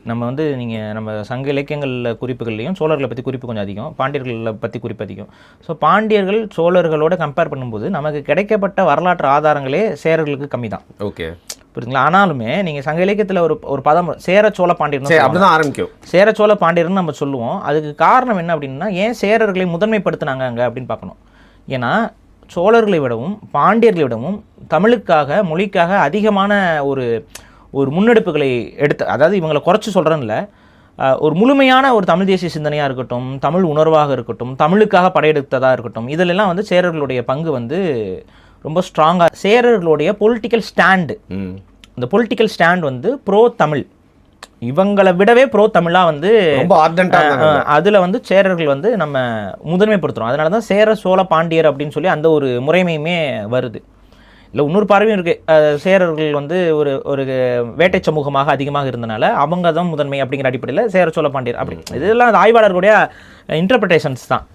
நம்ம வந்து நம்ம சங்க இலக்கியங்களில் குறிப்புகள்லையும் சோழர்களை பற்றி குறிப்பு கொஞ்சம் அதிகம், பாண்டியர்களை பற்றி குறிப்பு அதிகம். ஸோ பாண்டியர்கள் சோழர்களோட கம்பேர் பண்ணும்போது நமக்கு கிடைக்கப்பட்ட வரலாற்று ஆதாரங்களே சேரர்களுக்கு கம்மி தான். ஓகே, புரியுதுங்களா? ஆனாலுமே நீங்கள் சங்க இலக்கியத்தில் ஒரு பதம் சேர சோழ பாண்டியர் அப்படிதான் ஆரம்பிக்கும். சேர சோழ பாண்டியர்னு நம்ம சொல்லுவோம். அதுக்கு காரணம் என்ன அப்படின்னா, ஏன் சேரர்களை முதன்மைப்படுத்தினாங்க அங்கே அப்படின்னு பார்க்கணும். ஏன்னா சோழர்களை விடவும் பாண்டியர்களை விடவும் தமிழுக்காக மொழிக்காக அதிகமான ஒரு முன்னெடுப்புகளை அதாவது இவங்களை குறைச்சி சொல்கிறேன்ல, ஒரு முழுமையான ஒரு தமிழ் தேசிய சிந்தனையாக இருக்கட்டும், தமிழ் உணர்வாக இருக்கட்டும், தமிழுக்காக படையெடுத்ததாக இருக்கட்டும், இதிலெல்லாம் வந்து சேரர்களுடைய பங்கு வந்து ரொம்ப ஸ்ட்ராங்காக. சேரர்களுடைய பொலிட்டிக்கல் ஸ்டாண்டு, இந்த பொலிட்டிக்கல் ஸ்டாண்ட் வந்து ப்ரோ தமிழ், இவங்களை விடவே ப்ரோ தமிழாக வந்து அதில் வந்து சேரர்கள் வந்து நம்ம முதன்மைப்படுத்துகிறோம். அதனால தான் சேர சோழ பாண்டியர் அப்படின்னு சொல்லி அந்த ஒரு முறைமையுமே வருது. இல்லை இன்னொரு பார்வையும் இருக்குது. சேரர்கள் வந்து ஒரு வேட்டை சமூகமாக அதிகமாக இருந்தனால அவங்க தான் முதன்மை அப்படிங்கிற அடிப்படையில் சேர சோழ பாண்டியர் அப்படி இதெல்லாம் ஆய்வாளர்களுடைய இன்டர்பிரிட்டேஷன்ஸ் தான்.